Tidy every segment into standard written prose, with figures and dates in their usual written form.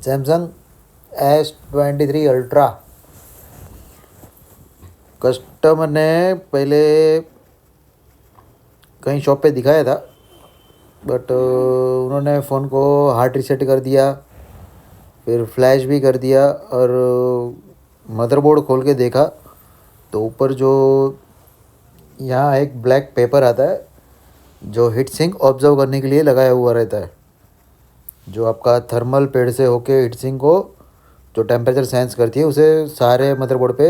Samsung S23 ultra. Customer ने पहले कहीं शॉप पे दिखाया था, बट उन्होंने फ़ोन को हार्ड रीसेट कर दिया, फिर फ्लैश भी कर दिया, और मदरबोर्ड खोल के देखा तो ऊपर जो यहाँ एक ब्लैक पेपर आता है जो हीट सिंक ऑब्जर्व करने के लिए लगाया हुआ रहता है, जो आपका थर्मल पेड़ से होके हीट सिंक को जो टेम्परेचर सेंस करती है उसे सारे मदरबोर्ड पे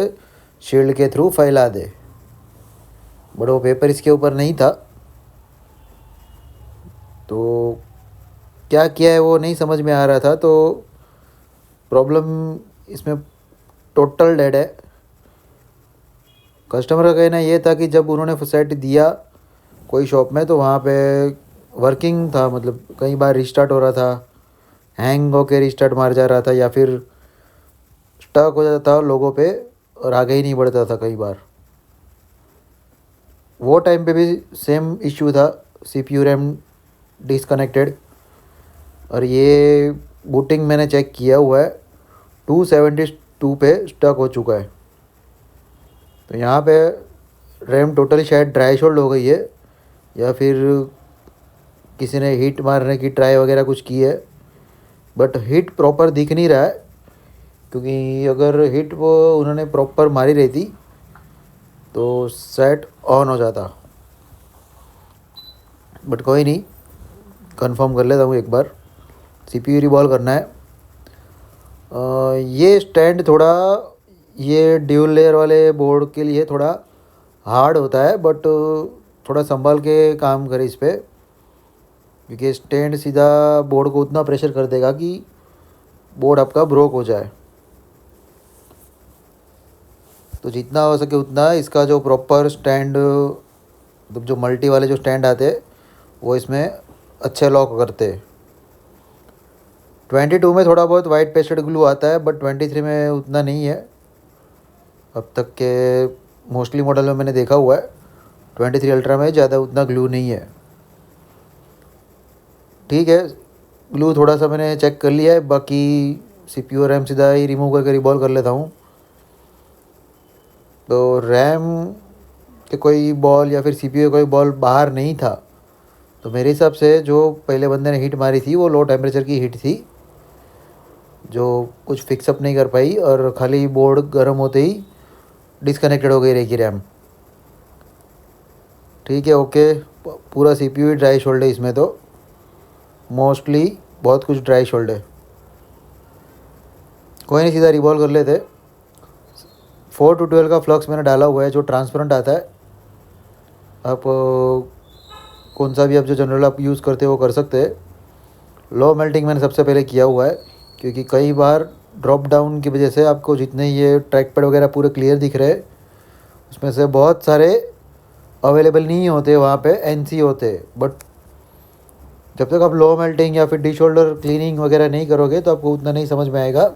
शील्ड के थ्रू फैला दे। बट वो पेपर इसके ऊपर नहीं था, तो क्या किया है वो नहीं समझ में आ रहा था। तो प्रॉब्लम इसमें टोटल डेड है। कस्टमर का कहना ये था कि जब उन्होंने सेट दिया कोई शॉप में तो वहाँ पे वर्किंग था, मतलब कई बार रिस्टार्ट हो रहा था, हैंग होके रिस्टार्ट मार जा रहा था, या फिर स्टक हो जाता था लोगों पे और आगे ही नहीं बढ़ता था कई बार। वो टाइम पे भी सेम इश्यू था, CPU रैम डिसकनेक्टेड। और ये बूटिंग मैंने चेक किया हुआ है, 272 पे स्टक हो चुका है। तो यहाँ पे रैम टोटली शायद ड्राई शोल्ड हो गई है, या फिर किसी ने हीट मारने की ट्राई वगैरह कुछ की है, बट हीट प्रॉपर दिख नहीं रहा है। क्योंकि अगर हीट वो उन्होंने प्रॉपर मारी रहती तो सेट ऑन हो जाता। बट कोई नहीं, कंफर्म कर लेता हूँ एक बार। CPU रिवॉल्व करना है। ये स्टैंड थोड़ा, ये ड्यूल लेयर वाले बोर्ड के लिए थोड़ा हार्ड होता है, बट थोड़ा संभाल के काम करें इस पर, क्योंकि स्टैंड सीधा बोर्ड को उतना प्रेशर कर देगा कि बोर्ड आपका ब्रोक हो जाए। तो जितना हो सके उतना इसका जो प्रॉपर स्टैंड, मतलब जो मल्टी वाले जो स्टैंड आते हैं वो इसमें अच्छे लॉक करते। 22 में थोड़ा बहुत वाइट पेस्टेड ग्लू आता है, बट 23 में उतना नहीं है। अब तक के मोस्टली मॉडल में मैंने देखा हुआ है 23 अल्ट्रा में ज़्यादा उतना ग्लू नहीं है। ठीक है, ग्लू थोड़ा सा मैंने चेक कर लिया है, बाकी CPU और रैम सीधा ही रिमूव करके रिबॉल्व कर लेता हूँ। तो रैम के कोई बॉल या फिर CPU का कोई बॉल बाहर नहीं था, तो मेरे हिसाब से जो पहले बंदे ने हीट मारी थी वो लो टेम्परेचर की हीट थी, जो कुछ फिक्सअप नहीं कर पाई, और खाली बोर्ड गर्म होते ही डिसकनेक्टेड हो गई रहेगी रैम। ठीक है, ओके। पूरा CPU ही ड्राई शोल्ड है इसमें, तो मोस्टली बहुत कुछ ड्राई शोल्ड है। कोई नहीं, सीधा रिवॉल्व कर लेते। 4 to 12 का फ्लक्स मैंने डाला हुआ है जो ट्रांसपेरेंट आता है। आप कौन सा भी आप जो जनरल आप यूज़ करते हो वो कर सकते हैं। लो मेल्टिंग मैंने सबसे पहले किया हुआ है, क्योंकि कई बार ड्रॉप डाउन की वजह से आपको जितने ये ट्रैक पैड वगैरह पूरे क्लियर दिख रहे हैं उसमें से बहुत सारे अवेलेबल नहीं होते, वहाँ पे NC होते। बट जब तक आप लो मेल्टिंग या फिर डी शोल्डर क्लीनिंग वगैरह नहीं करोगे तो आपको उतना नहीं समझ में आएगा।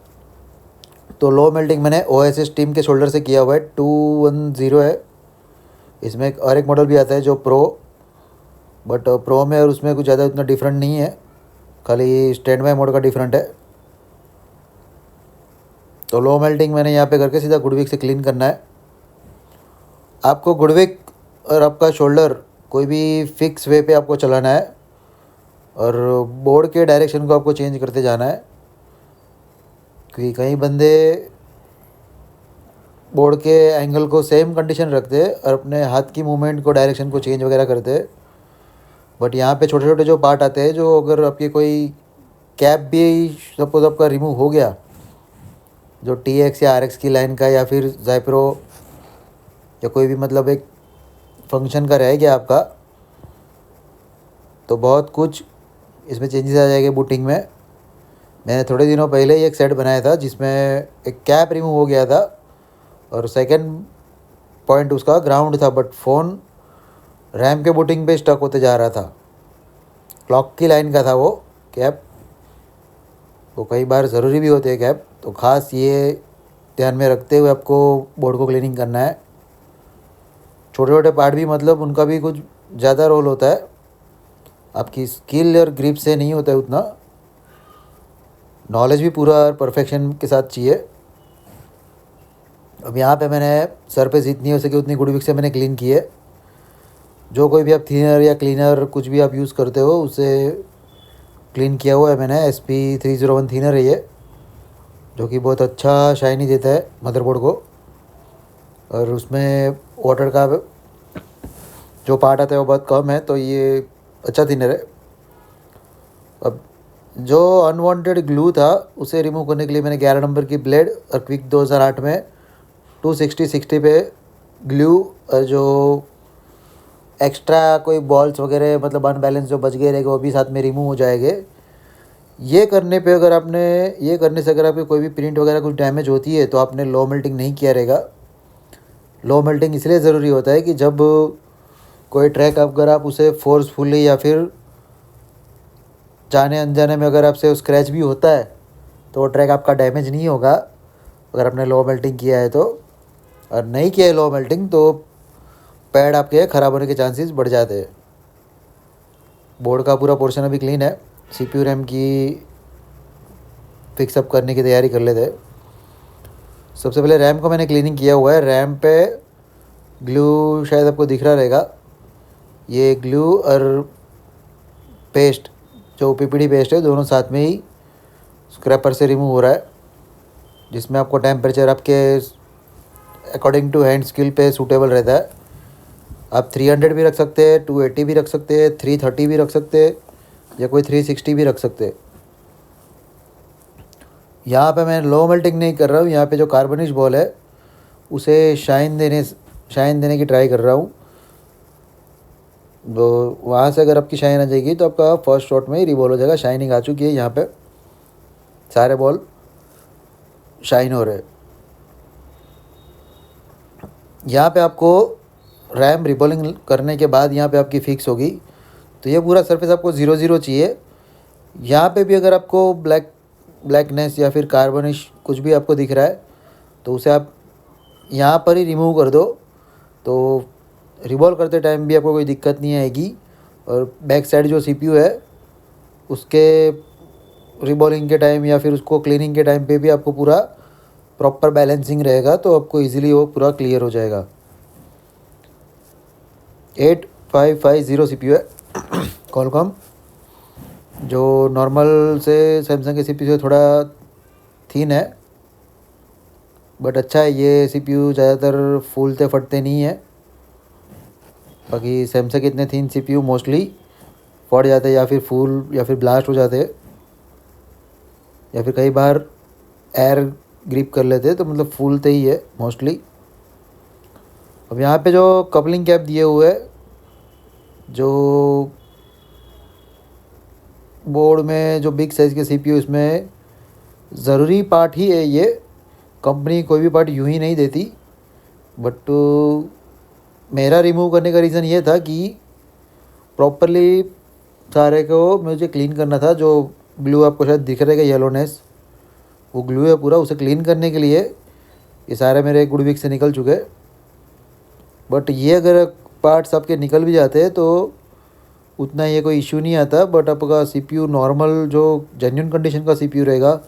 तो लो मेल्टिंग मैंने OSS टीम के शोल्डर से किया हुआ है, 210 है। इसमें और एक मॉडल भी आता है जो प्रो, बट प्रो में और उसमें कुछ ज़्यादा उतना डिफरेंट नहीं है, खाली स्टैंड बाय मोड का डिफरेंट है। तो लो मेल्टिंग मैंने यहाँ पे करके सीधा गुडविक से क्लीन करना है। आपको गुडविक और आपका शोल्डर कोई भी फिक्स वे पे आपको चलाना है, और बोर्ड के डायरेक्शन को आपको चेंज करते जाना है, क्योंकि कई बंदे बोर्ड के एंगल को सेम कंडीशन रखते हैं और अपने हाथ की मूवमेंट को डायरेक्शन को चेंज वगैरह करते हैं। बट यहाँ पे छोटे छोटे जो पार्ट आते हैं, जो अगर आपकी कोई कैप भी सपोज आपका रिमूव हो गया, जो TX या RX की लाइन का या फिर ज़ाइप्रो या कोई भी मतलब एक फंक्शन का रह गया आपका, तो बहुत कुछ इसमें चेंजेस आ जाएंगे बूटिंग में। मैंने थोड़े दिनों पहले ही एक सेट बनाया था जिसमें एक कैप रिमूव हो गया था, और सेकंड पॉइंट उसका ग्राउंड था, बट फ़ोन रैम के बूटिंग पे स्टक होते जा रहा था। क्लॉक की लाइन का था वो कैप, तो कई बार ज़रूरी भी होते हैं कैप। तो ख़ास ये ध्यान में रखते हुए आपको बोर्ड को क्लीनिंग करना है। छोटे छोटे पार्ट भी मतलब उनका भी कुछ ज़्यादा रोल होता है, आपकी स्किल और ग्रिप से नहीं होता है उतना। नॉलेज भी पूरा परफेक्शन के साथ चाहिए। अब यहाँ पे मैंने सरफेस जितनी हो सके उतनी गुड विक से मैंने क्लीन की है। जो कोई भी आप थिनर या क्लीनर कुछ भी आप यूज़ करते हो उसे क्लीन किया हुआ है मैंने। SP301 थिनर है ये, जो कि बहुत अच्छा शाइनी देता है मदरबोर्ड को। और उसमें वाटर का जो पार्ट आता है वो बहुत कम है, तो ये अच्छा थिनर है। अब जो अनवांटेड ग्लू था उसे रिमूव करने के लिए मैंने 11 नंबर की ब्लेड और क्विक 2008 में 260 पे ग्लू और जो एक्स्ट्रा कोई बॉल्स वगैरह मतलब अनबैलेंस जो बच गए रहेंगे वो भी साथ में रिमूव हो जाएंगे। ये करने से अगर आपकी कोई भी प्रिंट वगैरह कुछ डैमेज होती है तो आपने लो मेल्टिंग नहीं किया रहेगा। लो मेल्टिंग इसलिए ज़रूरी होता है कि जब कोई ट्रैक अगर आप उसे फोर्सफुली या फिर जाने अनजाने में अगर आपसे स्क्रैच भी होता है तो वो ट्रैक आपका डैमेज नहीं होगा अगर आपने लो मेल्टिंग किया है तो। और नहीं किया है लो मेल्टिंग तो पैड आपके ख़राब होने के चांसेस बढ़ जाते हैं। बोर्ड का पूरा पोर्शन अभी क्लीन है। CPU रैम की फिक्सअप करने की तैयारी कर लेते हैं। सबसे पहले रैम को मैंने क्लीनिंग किया हुआ है। रैम पे ग्लू शायद आपको दिख रहा रहेगा, ये ग्लू और पेस्ट जो PPD पेस्ट है दोनों साथ में ही स्क्रैपर से रिमूव हो रहा है, जिसमें आपको टेम्परेचर आपके अकॉर्डिंग टू हैंड स्किल पे सूटेबल रहता है। आप 300 भी रख सकते हैं, 280 भी रख सकते हैं, 330 भी रख सकते हैं या कोई 360 भी रख सकते हैं। यहाँ पे मैं लो मेल्टिंग नहीं कर रहा हूँ, यहाँ पे जो कार्बनिश बॉल है उसे शाइन देने की ट्राई कर रहा हूँ। तो वहाँ से अगर आपकी शाइन आ जाएगी तो आपका फर्स्ट शॉट में ही रिवॉल्व हो जाएगा। शाइनिंग आ चुकी है, यहाँ पे सारे बॉल शाइन हो रहे हैं। यहाँ पे आपको रैम रिबॉलिंग करने के बाद यहाँ पे आपकी फिक्स होगी, तो ये पूरा सरफेस आपको 0-0 चाहिए। यहाँ पे भी अगर आपको ब्लैकनेस या फिर कार्बनिश कुछ भी आपको दिख रहा है तो उसे आप यहाँ पर ही रिमूव कर दो, तो रिवॉल्व करते टाइम भी आपको कोई दिक्कत नहीं आएगी। और बैक साइड जो CPU है उसके रिबॉलिंग के टाइम या फिर उसको क्लीनिंग के टाइम पे भी आपको पूरा प्रॉपर बैलेंसिंग रहेगा, तो आपको इजीली वो पूरा क्लियर हो जाएगा। 8550 CPU है कॉलकॉम, जो नॉर्मल से सैमसंग के CPU से थोड़ा थिन है, बट अच्छा है। ये CPU ज़्यादातर फूलते फटते नहीं है। बाकी सैमसंग के इतने थिन CPU मोस्टली फट जाते हैं या फिर फूल या फिर ब्लास्ट हो जाते हैं या फिर कई बार एयर ग्रिप कर लेते हैं, तो मतलब फूलते ही है मोस्टली। अब यहाँ पे जो कपलिंग कैप दिए हुए है, जो बोर्ड में जो बिग साइज़ के CPU इसमें ज़रूरी पार्ट ही है ये। कंपनी कोई भी पार्ट यूं ही नहीं देती, बट मेरा रिमूव करने का रीज़न ये था कि प्रॉपरली सारे को मुझे क्लीन करना था। जो ग्लू आपको शायद दिख रहेगा येलोनेस, वो ग्लू है पूरा, उसे क्लीन करने के लिए ये सारे मेरे गुड विक से निकल चुके। बट ये अगर पार्ट्स आपके निकल भी जाते हैं तो उतना ये कोई इशू नहीं आता। बट आपका CPU नॉर्मल जो जेन्युइन कंडीशन का CPU रहेगा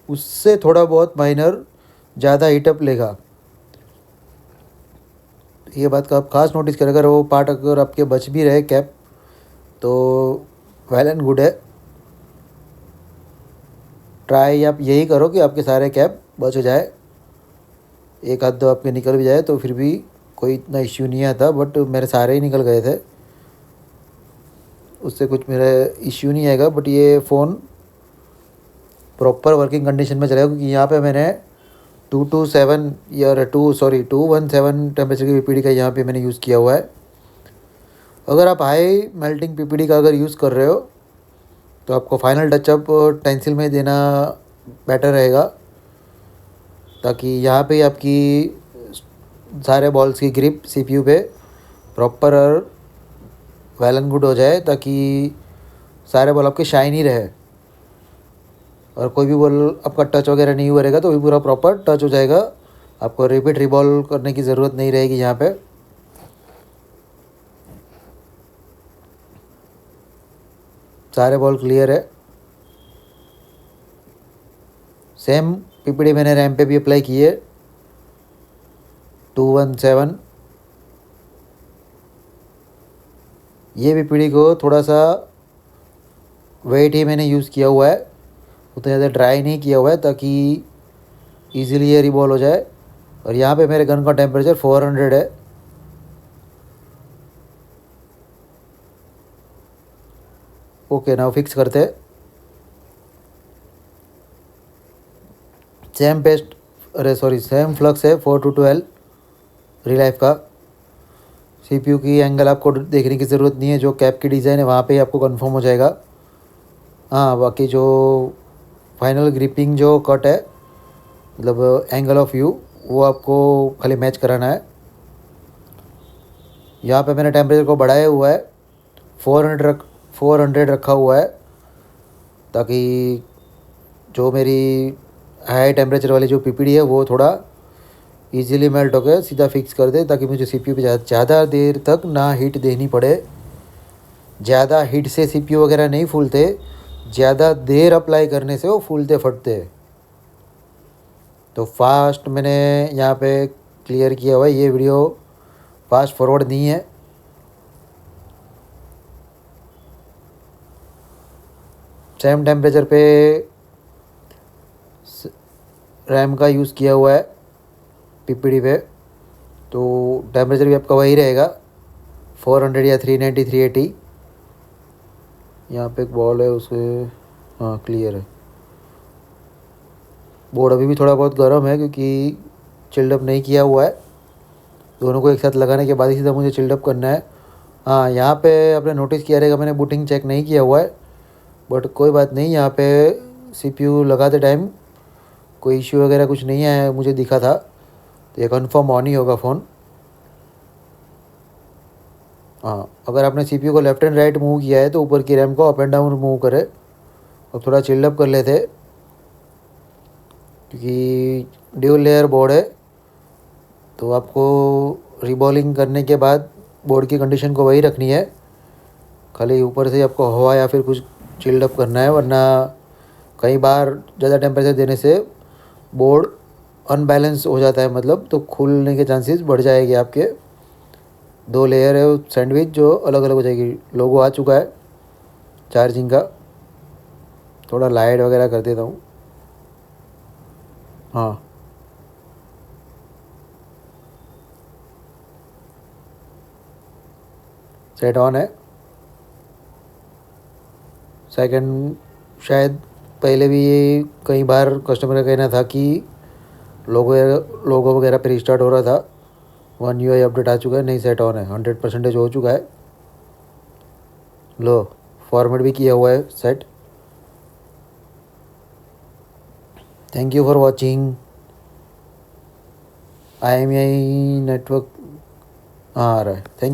उससे थोड़ा बहुत माइनर ज़्यादा हीटअप लेगा। ये बात का आप खास नोटिस करें। अगर वो पार्ट अगर आपके बच भी रहे कैप तो वेल एंड गुड है। ट्राई आप यही करो कि आपके सारे कैप बच जाए, एक आध दो आपके निकल भी जाए तो फिर भी कोई इतना इश्यू नहीं आता। बट मेरे सारे ही निकल गए थे, उससे कुछ मेरा इश्यू नहीं आएगा। बट ये फ़ोन प्रॉपर वर्किंग कंडीशन में चलेगा, क्योंकि यहाँ पे मैंने 217 टेम्परेचर की PPD का यहाँ पे मैंने यूज़ किया हुआ है। अगर आप हाई मेल्टिंग PPD का अगर यूज़ कर रहे हो तो आपको फाइनल टचअप टेंसिल में देना बेटर रहेगा, ताकि यहाँ पे आपकी सारे बॉल्स की ग्रिप CPU पे प्रॉपर और वेल एंड गुड हो जाए, ताकि सारे बॉल आपके शाइन ही रहे। और कोई भी बॉल आपका टच वगैरह नहीं हुआ रहेगा तो भी पूरा प्रॉपर टच हो जाएगा। आपको रिपीट रिबॉल करने की ज़रूरत नहीं रहेगी। यहाँ पे सारे बॉल क्लियर है। सेम पीपीडी मैंने रैम पे भी अप्लाई की है 217। ये पीपीडी को थोड़ा सा वेट ही मैंने यूज़ किया हुआ है, उतना ज़्यादा ड्राई नहीं किया हुआ है ताकि इजीली ये रिबॉल हो जाए। और यहाँ पे मेरे गन का टेम्परेचर 400 है। ओके, नाउ फिक्स करते हैं। सेम फ्लक्स है 4 to 12 रिलाइफ का। सीपीयू की एंगल आपको देखने की ज़रूरत नहीं है, जो कैप की डिज़ाइन है वहाँ पे ही आपको कंफर्म हो जाएगा। हाँ, बाकी जो फाइनल ग्रिपिंग जो कट है, मतलब एंगल ऑफ व्यू, वो आपको खाली मैच कराना है। यहाँ पे मैंने टेम्परेचर को बढ़ाया हुआ है, 400 रखा हुआ है, ताकि जो मेरी हाई टेम्परेचर वाली जो पीपीडी है वो थोड़ा इजीली मेल्ट होकर सीधा फिक्स कर दे, ताकि मुझे सीपीयू पे ज़्यादा देर तक ना हीट देनी पड़े। ज़्यादा हीट से सीपीयू वगैरह नहीं फूलते, ज़्यादा देर अप्लाई करने से वो फूलते फटते। तो फास्ट मैंने यहाँ पे क्लियर किया हुआ है, ये वीडियो फास्ट फॉरवर्ड नहीं है। सेम टेम्परेचर पे रैम का यूज़ किया हुआ है पीपीडी पे, तो टेम्परेचर भी आपका वही रहेगा 400 या 390 380। यहाँ पे एक बॉल है उसके, हाँ क्लियर है। बोर्ड अभी भी थोड़ा बहुत गर्म है क्योंकि चिल्डअप नहीं किया हुआ है। दोनों को एक साथ लगाने के बाद ही सीधा मुझे चिल्डअप करना है। हाँ, यहाँ पे आपने नोटिस किया रहेगा मैंने बूटिंग चेक नहीं किया हुआ है, बट कोई बात नहीं। यहाँ पे सीपीयू लगाते टाइम कोई इश्यू वगैरह कुछ नहीं आया, मुझे दिखा था, तो ये कन्फर्म ऑन ही होगा फ़ोन। हाँ, अगर आपने सीपीयू को लेफ़्ट एंड राइट मूव किया है तो ऊपर की रैम को अप एंड डाउन मूव करे और थोड़ा चिल्डअप कर लेते, क्योंकि ड्यूल लेयर बोर्ड है, तो आपको रिबॉलिंग करने के बाद बोर्ड की कंडीशन को वही रखनी है, खाली ऊपर से आपको हवा या फिर कुछ चिल्डअप करना है, वरना कई बार ज़्यादा टेम्परेचर देने से बोर्ड अनबैलेंस हो जाता है, मतलब तो खुलने के चांसेस बढ़ जाएंगे आपके। 2 लेयर है सैंडविच जो अलग अलग हो जाएगी। लोगो आ चुका है चार्जिंग का, थोड़ा लाइट वगैरह कर देता हूँ। हाँ, सेट ऑन है। सेकंड, शायद पहले भी ये कई बार कस्टमर का कहना था कि लोगो वगैरह पे रिस्टार्ट हो रहा था। 1 UI अपडेट आ चुका है, नहीं सेट ऑन है, 100% हो चुका है। लो, फॉर्मेट भी किया हुआ है set. Thank you for watching. IMEI network आ रहा है। थैंक